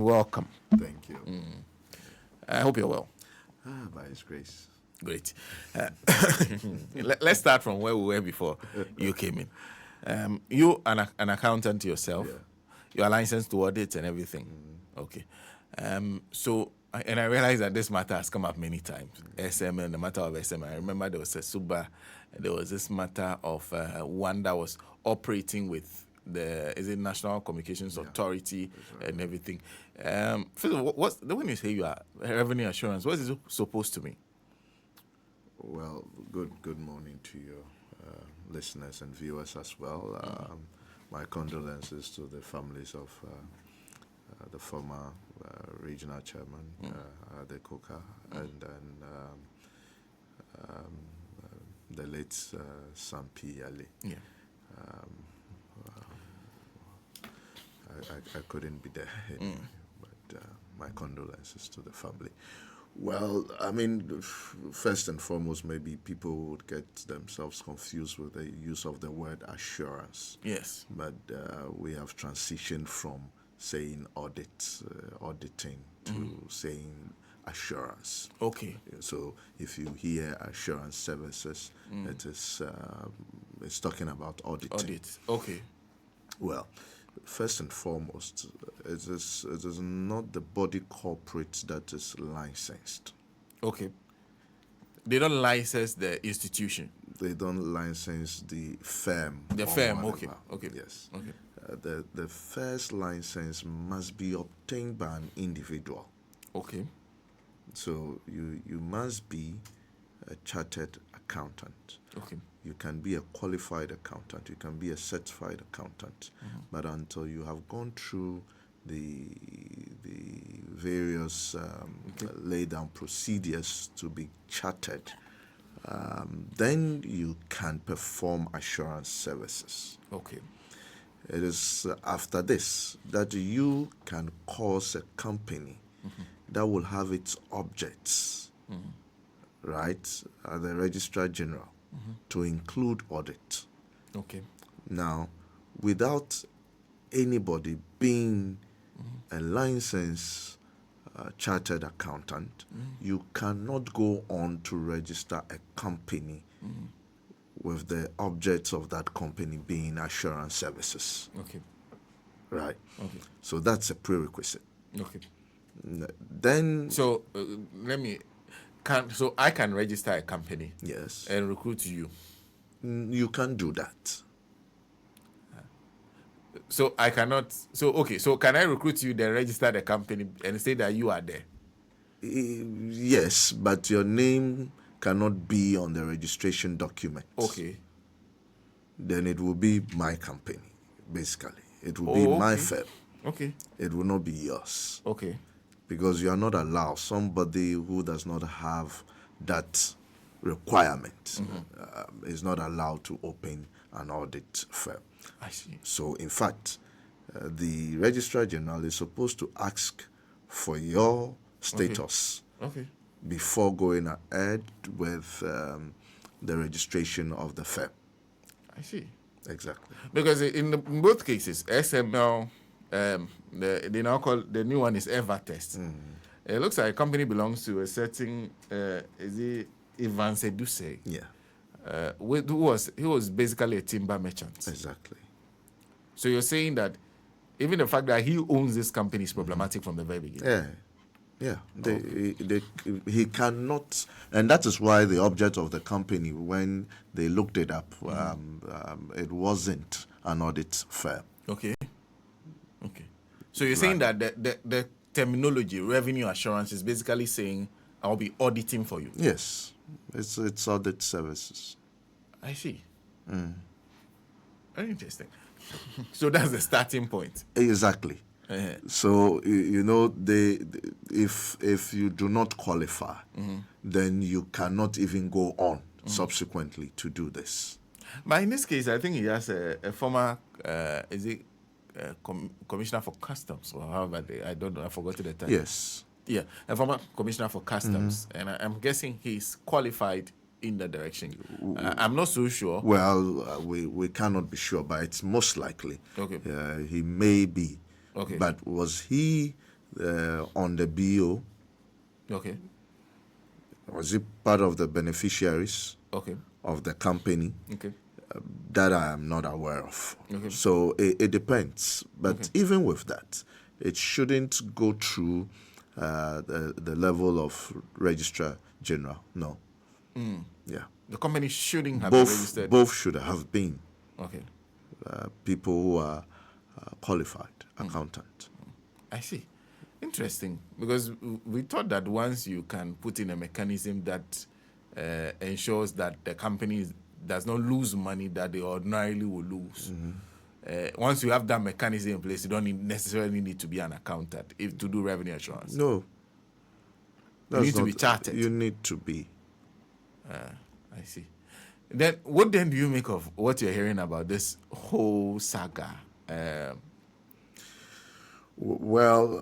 Welcome. Thank you. I hope you're well. By His grace. Great. Let's start from where we were before you came in. You an accountant yourself. Yeah. You are licensed to audit and everything. Okay. And I realize that this matter has come up many times. SM and the matter of SM. I remember there was a Suba. There was this matter of one that was operating with the National Communications Authority and everything. First of all, when you say you are revenue assurance, what is it supposed to mean? Well, good morning to your listeners and viewers as well. My condolences to the families of the former regional chairman, Adom Otchere, and the late Sam P. Ali. Yeah. I couldn't be there anyway, but my condolences to the family. Well, I mean, first and foremost, maybe people would get themselves confused with the use of the word assurance. Yes. But we have transitioned from saying auditing to saying assurance. Okay. So if you hear assurance services, it's talking about auditing. Audit. Okay. Well, first and foremost, it is not the body corporate that is licensed. Okay. They don't license the institution. They don't license the firm. The or firm. whatever. Okay. Yes. Okay. The first license must be obtained by an individual. Okay. So you must be a chartered accountant. Okay. You can be a qualified accountant. You can be a certified accountant. But until you have gone through the various laid down procedures to be chartered, then you can perform assurance services. Okay. It is after this that you can cause a company that will have its objects, right, at the Registrar General to include audit. Okay. Now, without anybody being a licensed chartered accountant, you cannot go on to register a company with the objects of that company being assurance services. Okay. Right. Okay. So that's a prerequisite. Okay. Then, So so I can register a company yes, and recruit you. you can do that. So I cannot. So okay. So can I recruit you, then register the company and say that you are there? Yes, but your name cannot be on the registration document. Okay. Then it will be my company, basically. It will be my firm. Okay. It will not be yours. Okay. Because you are not allowed, somebody who does not have that requirement is not allowed to open an audit firm. I see. So, in fact, the Registrar General is supposed to ask for your status Okay. before going ahead with the registration of the firm. I see. Exactly. Because in both cases, SML, they now call the new one is Evertest. It looks like a company belongs to a certain is it Ivan Seduse? Yeah. He was basically a timber merchant. Exactly. So you're saying that even the fact that he owns this company is problematic from the very beginning. Yeah. He cannot, and that is why the object of the company, when they looked it up, it wasn't an audit firm. Okay. So you're saying that the terminology revenue assurance is basically saying I'll be auditing for you. Yes, it's audit services. I see. Very interesting. So that's the starting point. Exactly. So if you do not qualify, then you cannot even go on subsequently to do this. But in this case, I think he has a former commissioner for customs, or however I don't know, I forgot the title. Yes. Yeah, a former commissioner for customs, and I'm guessing he's qualified in that direction. I'm not so sure. Well, we cannot be sure, but it's most likely. Okay. He may be. Okay. But was he on the BO? Okay. Was it part of the beneficiaries Okay. of the company? Okay. That I am not aware of. Okay. So it depends. But Okay. even with that, it shouldn't go through the level of Registrar General. No. Yeah. The company shouldn't have been registered. Both should have been Okay. people who are qualified accountant. I see. Interesting. Because we thought that once you can put in a mechanism that ensures that the company does not lose money that they ordinarily will lose. Once you have that mechanism in place, you don't necessarily need to be an accountant to do revenue assurance. No. You need to be chartered. You need to be. I see. Then, what then do you make of what you're hearing about this whole saga? Well,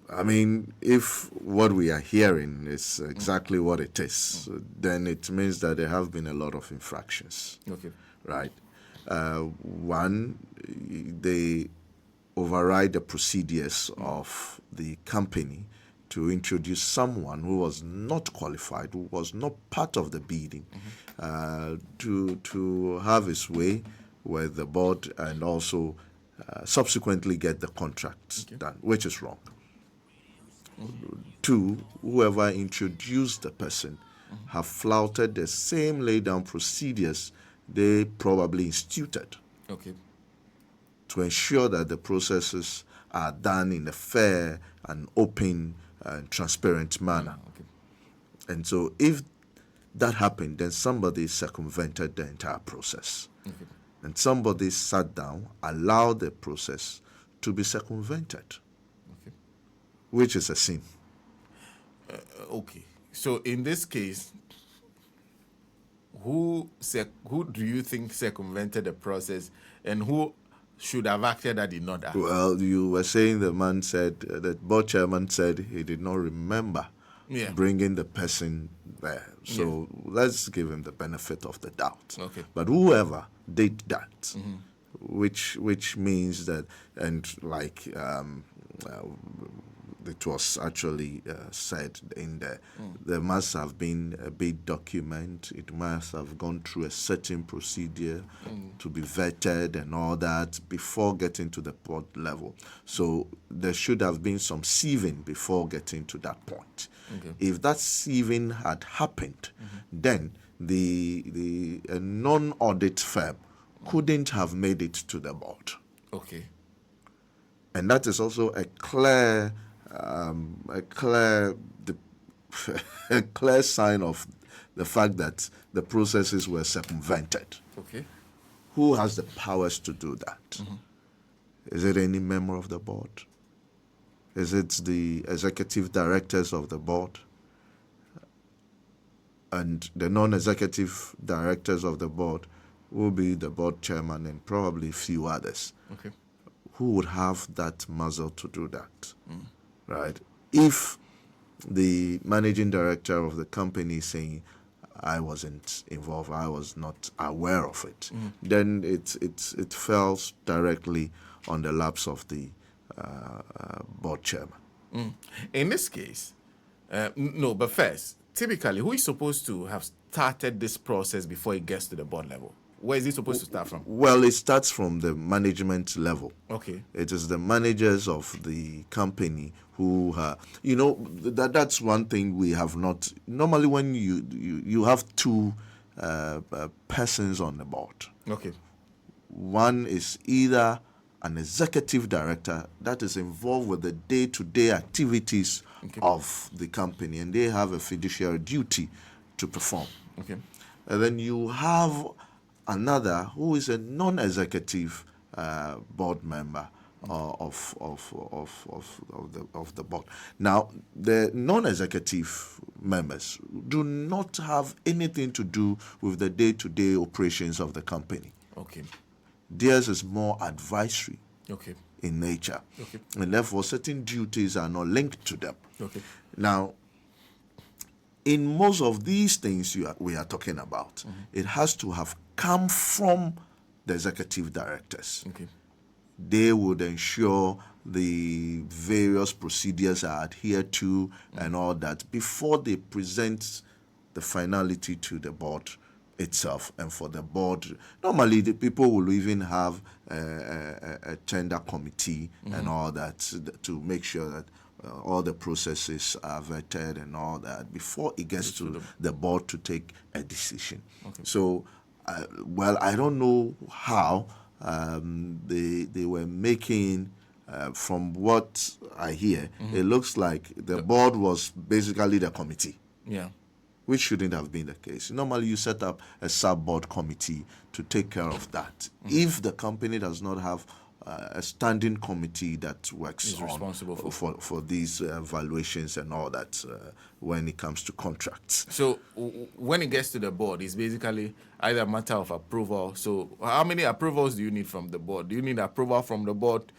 I mean, if what we are hearing is exactly what it is, then it means that there have been a lot of infractions. Okay. Right? One, they override the procedures of the company to introduce someone who was not qualified, who was not part of the bidding, to have his way with the board and also subsequently get the contract done, which is wrong. Two, whoever introduced the person have flouted the same laid down procedures they probably instituted to ensure that the processes are done in a fair and open and transparent manner. And so if that happened, then somebody circumvented the entire process. And somebody sat down, allowed the process to be circumvented, which is a sin. Okay. So in this case, who do you think circumvented the process, and who should have acted that did not act? Well, you were saying the man said, the board chairman said he did not remember bringing the person there. So let's give him the benefit of the doubt. Okay. But whoever did that, which means that, and like it was actually said in there, there must have been a bid document. It must have gone through a certain procedure to be vetted and all that before getting to the board level. So there should have been some sieving before getting to that point. If that sieving had happened, then the non-audit firm couldn't have made it to the board. Okay. And that is also a clear sign of the fact that the processes were circumvented. Okay. Who has the powers to do that? Is it any member of the board? Is it the executive directors of the board? And the non-executive directors of the board will be the board chairman and probably a few others. Okay. Who would have that muscle to do that? Right? If the managing director of the company is saying, I wasn't involved, I was not aware of it, then it falls directly on the laps of the board chairman. In this case, no, but first, typically, who is supposed to have started this process before it gets to the board level? Where is it supposed to start from? Well, it starts from the management level. Okay. It is the managers of the company who, that's one thing we have not. Normally, when you have two persons on the board. Okay. One is either an executive director that is involved with the day-to-day activities of the company, and they have a fiduciary duty to perform. Okay. And then you have another who is a non-executive board member of the board. Now, the non-executive members do not have anything to do with the day-to-day operations of the company. Okay. Theirs is more advisory in nature. Okay. And therefore, certain duties are not linked to them. Okay. Now, in most of these things we are talking about, it has to have come from the executive directors. Okay. they would ensure the various procedures are adhered to and all that before they present the finality to the board itself. And for the board, normally the people will even have a tender committee and all that to make sure that all the processes are vetted and all that before it gets to the board to take a decision. So, well, I don't know how they were making. From what I hear, it looks like the board was basically the committee. Yeah. Which shouldn't have been the case. Normally, you set up a sub-board committee to take care of that. If the company does not have a standing committee that works responsible for these valuations and all that when it comes to contracts. So when it gets to the board, it's basically either a matter of approval. So how many approvals do you need from the board? Do you need approval from the board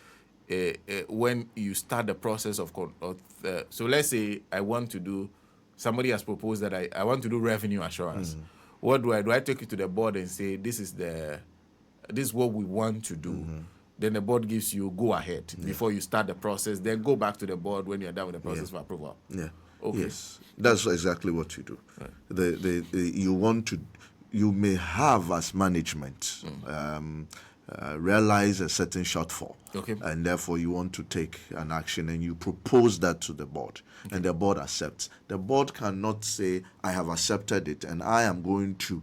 when you start the process of so let's say I want to do, somebody has proposed that I want to do revenue assurance. What do? Do I take it to the board and say this is what we want to do? Then the board gives you go ahead before you start the process. Then go back to the board when you're done with the process for approval. Yeah. Okay. Yes, that's exactly what you do. Right. You may have as management realize a certain shortfall, and therefore you want to take an action and you propose that to the board, and the board accepts. The board cannot say, I have accepted it and I am going to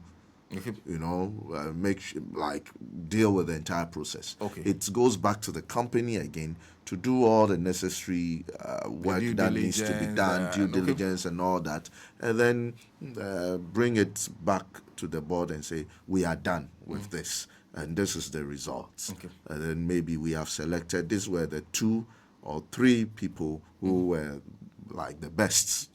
deal with the entire process. It goes back to the company again to do all the necessary work that needs to be done, due diligence and all that, and then bring it back to the board and say, we are done with this, and this is the results. And then maybe we have selected, these were the 2 or 3 people who were like the best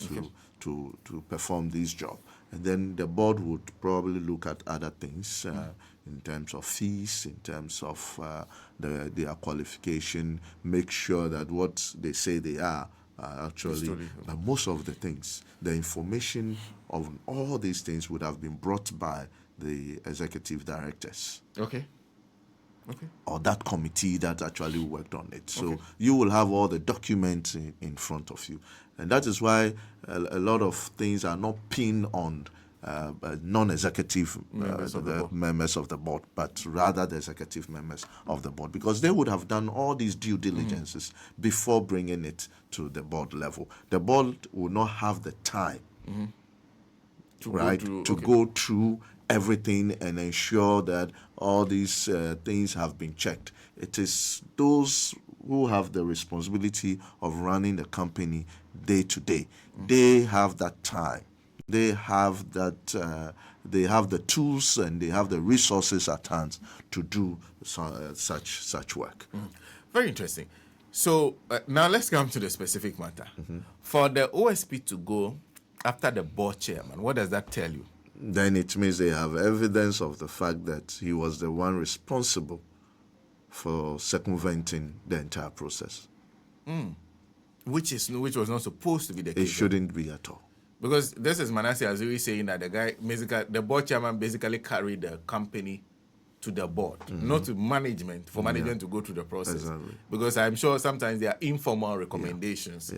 to perform this job. And then the board would probably look at other things in terms of fees, in terms of their qualification, make sure that what they say they are actually, but most of the things, the information of all these things would have been brought by the executive directors. Or that committee that actually worked on it. So you will have all the documents in front of you. And that is why a lot of things are not pinned on non-executive members of the board, but rather the executive members of the board, because they would have done all these due diligences before bringing it to the board level. The board will not have the time to go through everything and ensure that all these things have been checked. It is those who have the responsibility of running the company day to day. They have that time. They have that. They have the tools and they have the resources at hand to do such work. Very interesting. So now let's come to the specific matter. For the OSP to go after the board chairman, what does that tell you? Then it means they have evidence of the fact that he was the one responsible for circumventing the entire process. Which was not supposed to be the case. It shouldn't be at all. Because this is Manasseh Azuri saying that the board chairman basically carried the company to the board, not to management, for management to go through the process. Exactly. Because I'm sure sometimes there are informal recommendations.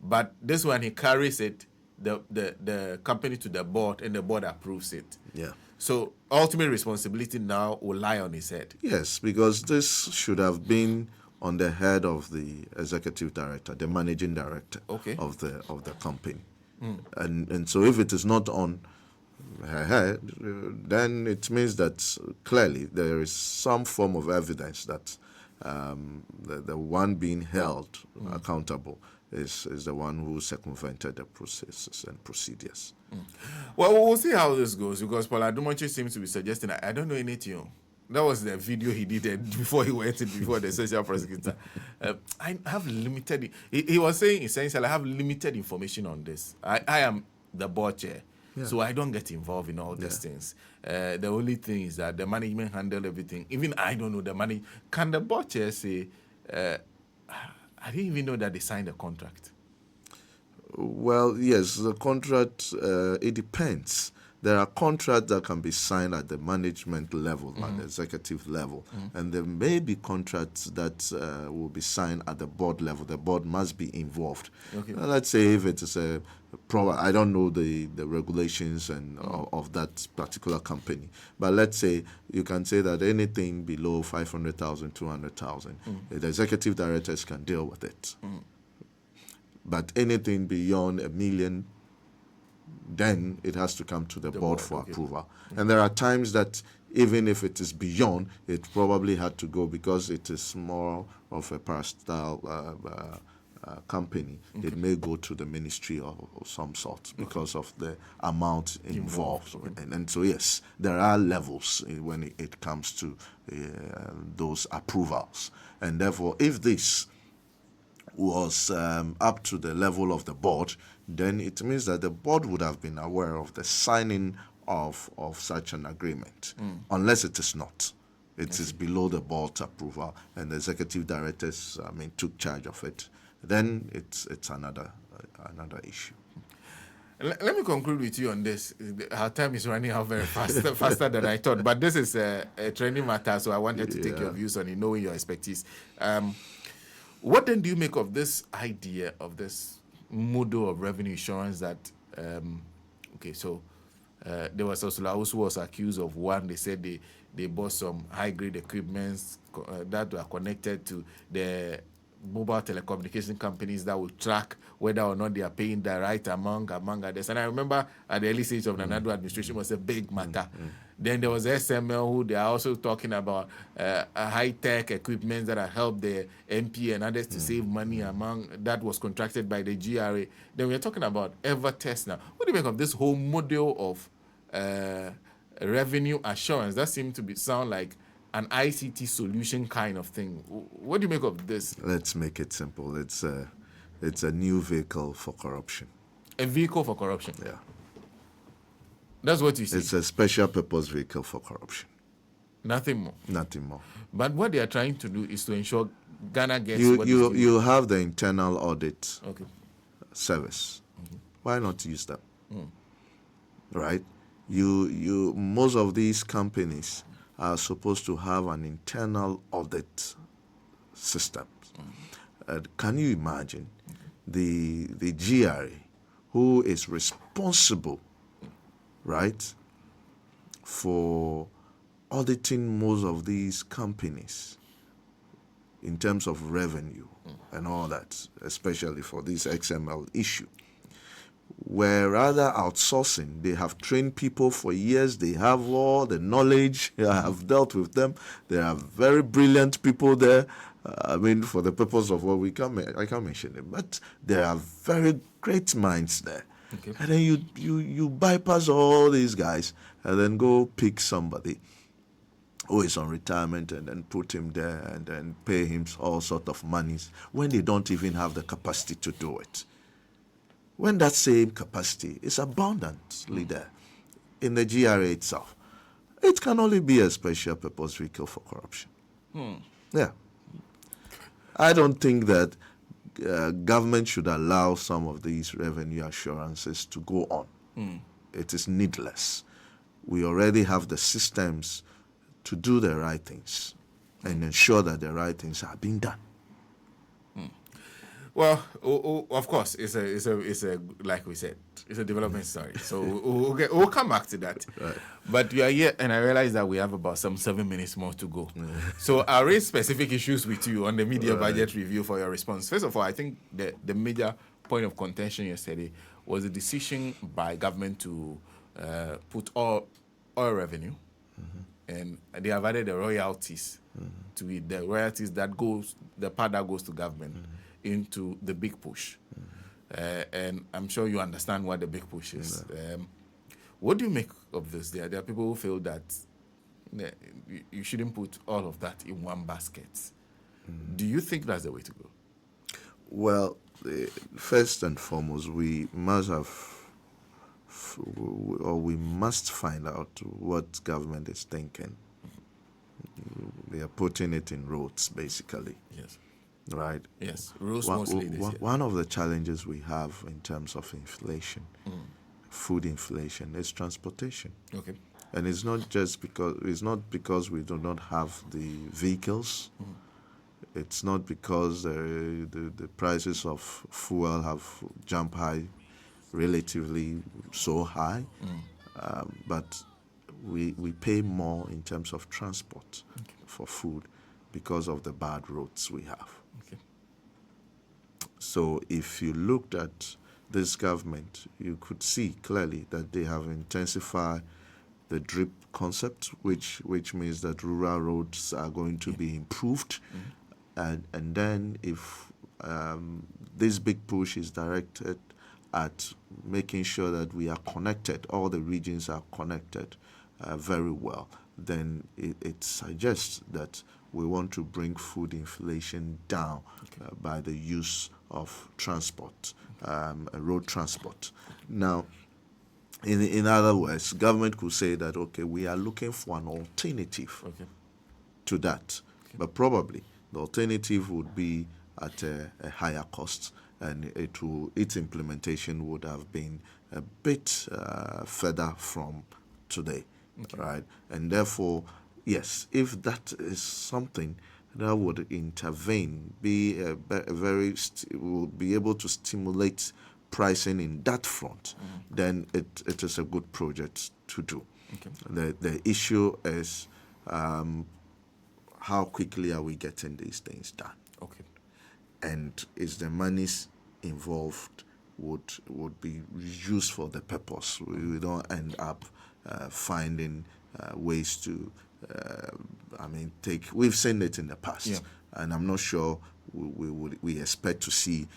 But this one, he carries it, the company to the board, and the board approves it. So ultimate responsibility now will lie on his head. Yes, because this should have been on the head of the executive director, the managing director of the company. And so if it is not on her head, then it means that clearly there is some form of evidence that the one being held accountable is the one who circumvented the processes and procedures. Well, we'll see how this goes, because Paul Adom Otchere seems to be suggesting, I don't know anything. That was the video he did before he went in before the social prosecutor. I have limited... He was saying, essentially, I have limited information on this. I am the board chair, so I don't get involved in all these things. The only thing is that the management handled everything. Even I don't know the money. Can the board chair say, I didn't even know that they signed a contract? Well, yes, the contract, it depends. there are contracts that can be signed at the management level, at the executive level, and there may be contracts that will be signed at the board level. The board must be involved. Okay. Let's say if it is I don't know the regulations and of that particular company, but let's say you can say that anything below 500,000, 200,000, the executive directors can deal with it. But anything beyond $1 million, then it has to come to the board for approval. And there are times that even if it is beyond, it probably had to go because it is more of a parastatal company. It may go to the ministry of some sort because of the amount involved. And so, yes, there are levels when it comes to those approvals. And therefore, if this was up to the level of the board, then it means that the board would have been aware of the signing of such an agreement, unless it is not. It is below the board's approval, and the executive directors, took charge of it. Then it's another issue. Let me conclude with you on this. Our time is running out very fast, faster than I thought. But this is a training matter, so I wanted to take your views on it, knowing your expertise. What then do you make of this idea of this model of revenue assurance that, there was Osula who was accused of one. They said they bought some high-grade equipments that were connected to the mobile telecommunication companies that will track whether or not they are paying the right among others. And I remember at the early stage of the Nadu administration was a big matter. Then there was SML, who they are also talking about high-tech equipment that have helped the MP and others to save money that was contracted by the GRA. Then we're talking about Evertest now. What do you make of this whole model of revenue assurance? That seems to sound like an ICT solution kind of thing. What do you make of this? Let's make it simple. It's a new vehicle for corruption. A vehicle for corruption? Yeah. That's what you say? It's a special purpose vehicle for corruption. Nothing more? Nothing more. But what they are trying to do is to ensure Ghana gets you have the internal audit service. Why not use them? Right? Most of these companies are supposed to have an internal audit system. Can you imagine the GRA, who is responsible, right, for auditing most of these companies in terms of revenue and all that, especially for this XML issue? Where rather outsourcing, they have trained people for years, they have all the knowledge, I have dealt with them, there are very brilliant people there, for the purpose of what I can't mention it, but there are very great minds there. Okay. And then you bypass all these guys and then go pick somebody who is on retirement and then put him there and then pay him all sort of monies when they don't even have the capacity to do it. When that same capacity is abundantly there in the GRA itself, it can only be a special purpose vehicle for corruption. Yeah. I don't think that government should allow some of these revenue assurances to go on. It is needless. We already have the systems to do the right things and ensure that the right things are being done. Well, of course, it's a like we said, it's a development story. So we'll come back to that. Right. But we are here, and I realize that we have about 7 minutes more to go. So I'll raise specific issues with you on the media budget review for your response. First of all, I think the major point of contention yesterday was the decision by government to put all oil revenue, and they have added the royalties to it. The royalties the part that goes to government. Into the big push. And I'm sure you understand what the big push is. What do you make of this? There are people who feel that you shouldn't put all of that in one basket. Do you think that's the way to go? Well, first and foremost, we must find out what government is thinking. They are putting it in roads, basically. Yes. Right? Yes, rules mostly this year. One of the challenges we have in terms of inflation food inflation is transportation. Okay. And it's not because we do not have the vehicles. It's not because the prices of fuel have jumped high, relatively so high, but we pay more in terms of transport for food because of the bad roads we have. Okay. So if you looked at this government, you could see clearly that they have intensified the drip concept, which means that rural roads are going to be improved. And then if this big push is directed at making sure that we are connected, all the regions are connected very well, then it suggests that we want to bring food inflation down by the use of transport, road transport. Now, in other words, government could say that, okay, we are looking for an alternative to that. But probably the alternative would be at a higher cost, and its implementation would have been a bit further from today, right? And therefore, yes, if that is something that would intervene, would be able to stimulate pricing in that front, then it is a good project to do. The issue is how quickly are we getting these things done? Okay. And is the monies involved would be used for the purpose? We don't end up finding ways to, we've seen it in the past, and I'm not sure we expect to see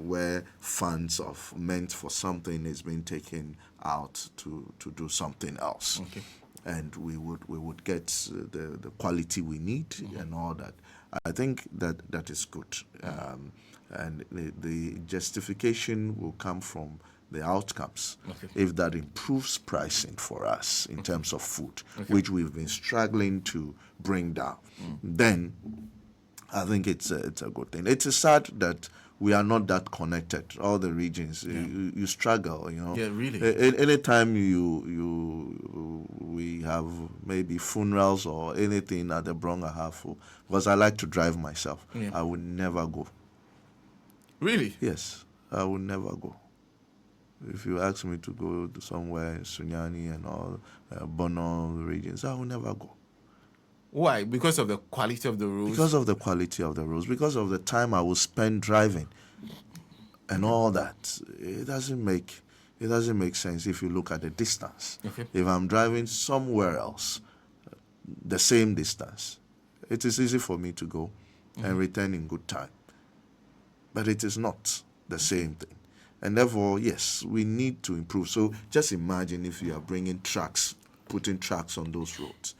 where funds meant for something is being taken out to do something else. Okay. And we would get the quality we need and all that. I think that is good. And the justification will come from the outcomes. If that improves pricing for us in terms of food, which we've been struggling to bring down, then I think it's a good thing. It's sad that we are not that connected. All the regions, you struggle. Yeah, really. Anytime we have maybe funerals or anything at the Bronga Half, because I like to drive myself, I would never go. Really? Yes, I would never go. If you ask me to go to somewhere in Sunyani and all Bono regions, I will never go. Why? Because of the quality of the roads? Because of the quality of the roads, because of the time I will spend driving and all that. It doesn't make sense if you look at the distance. If I'm driving somewhere else, the same distance, it is easy for me to go and return in good time. But it is not the same thing. And therefore, yes, we need to improve. So just imagine if you are bringing trucks, putting trucks on those roads,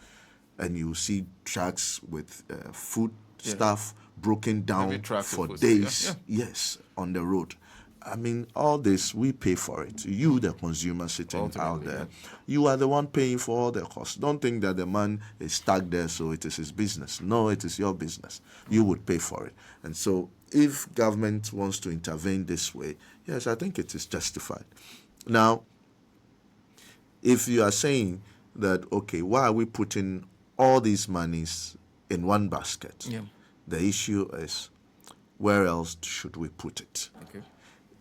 and you see trucks with food stuff broken down for days, yes, on the road. I mean, all this, we pay for it. You, the consumer sitting out there, you are the one paying for all the costs. Don't think that the man is stuck there, so it is his business. No, it is your business. You would pay for it. And so if government wants to intervene this way, yes, I think it is justified. Now, if you are saying that, okay, why are we putting all these monies in one basket? The issue is, where else should we put it?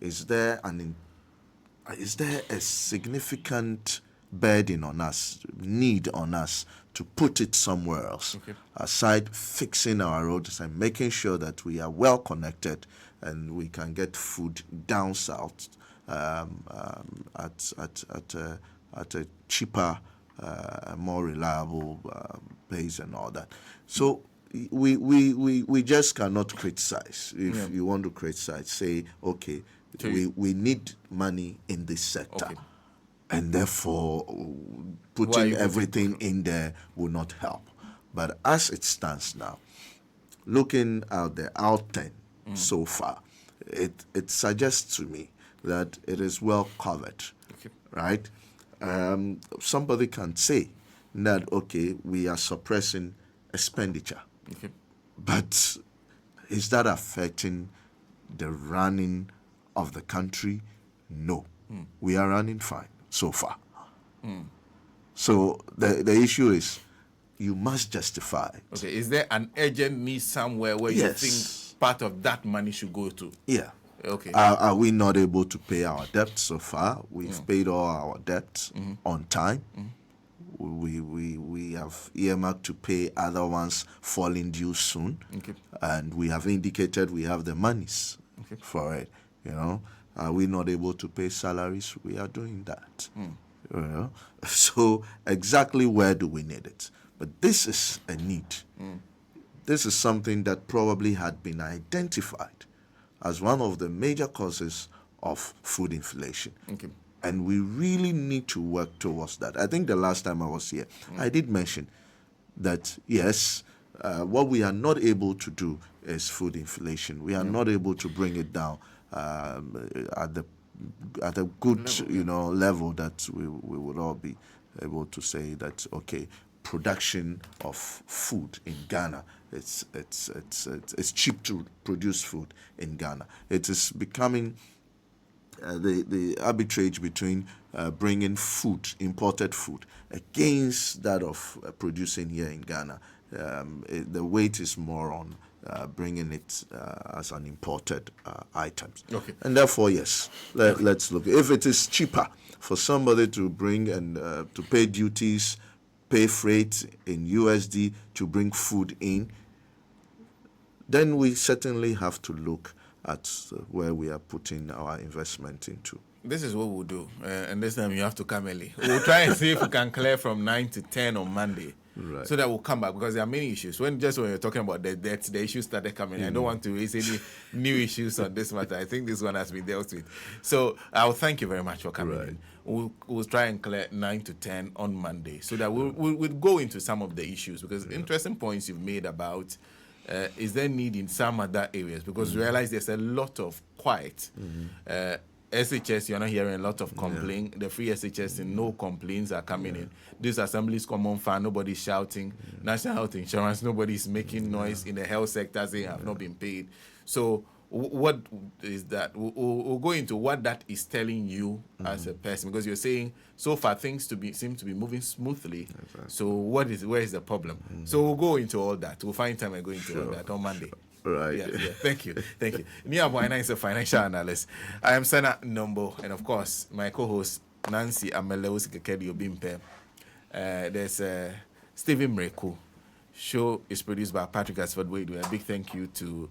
Is there a significant burden on us, need on us to put it somewhere else, aside fixing our roads and making sure that we are well connected and we can get food down south at a cheaper, more reliable place and all that. So we just cannot criticize. If you want to criticize, say, okay, we need money in this sector. And therefore, putting everything in there will not help. But as it stands now, looking at the outturn so far, it suggests to me that it is well covered, right? Somebody can say that, okay, we are suppressing expenditure. But is that affecting the running of the country? No. We are running fine so far. So the issue is you must justify it. Okay, is there an urgent need somewhere where you think part of that money should go to? Yeah. Okay. Are we not able to pay our debt so far? We've paid all our debts on time. We have earmarked to pay other ones falling due soon. Okay. And we have indicated we have the monies for it. You know, are we not able to pay salaries? We are doing that. You know? So exactly where do we need it? But this is a need. This is something that probably had been identified as one of the major causes of food inflation. Okay. And we really need to work towards that. I think the last time I was here, I did mention that, yes, what we are not able to do is food inflation. We are not able to bring it down at a good level that we would all be able to say that, okay, production of food in Ghana, it's cheap to produce food in Ghana. It is becoming the arbitrage between bringing food, imported food, against that of producing here in Ghana. The weight is more on bringing it as an imported items. Okay. And therefore, yes, let's look. If it is cheaper for somebody to bring and to pay duties, pay freight in USD to bring food in, then we certainly have to look at where we are putting our investment into. This is what we'll do. And this time you have to come early. We'll try and see if we can clear from 9 to 10 on Monday. Right. So that we'll come back, because there are many issues. When you're talking about the debts, the issues started coming. I don't want to raise any new issues on this matter. I think this one has been dealt with. So I'll thank you very much for coming in. We'll try and clear 9 to 10 on Monday, so that we'll go into some of the issues, because interesting points you've made about is there need in some other areas, because we realize there's a lot of quiet. SHS, you're not hearing a lot of complaint. The free SHS, no complaints are coming in. This assembly's common fund, nobody's shouting. National health insurance, nobody's making noise in the health sector saying have not been paid. So what is that? We'll go into what that is telling you as a person, because you're saying so far things seem to be moving smoothly. So where is the problem? So we'll go into all that. We'll find time and go into all that on Monday. Right. Yeah. Thank you. Nii Yarboi Annan is a financial analyst. I am Sana Nombo, and of course, my co-host Nancy Ameleusi Kekedi Obimpe. There's Stephen Mreku. Show is produced by Patrick Asford Wade. A big thank you to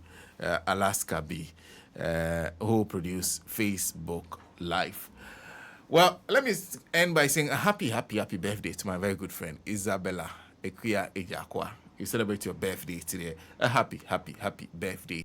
Alaska B, who produced Facebook Live. Well, let me end by saying a happy birthday to my very good friend Isabella Ekuya Ejakwa. You celebrate your birthday today. A happy birthday.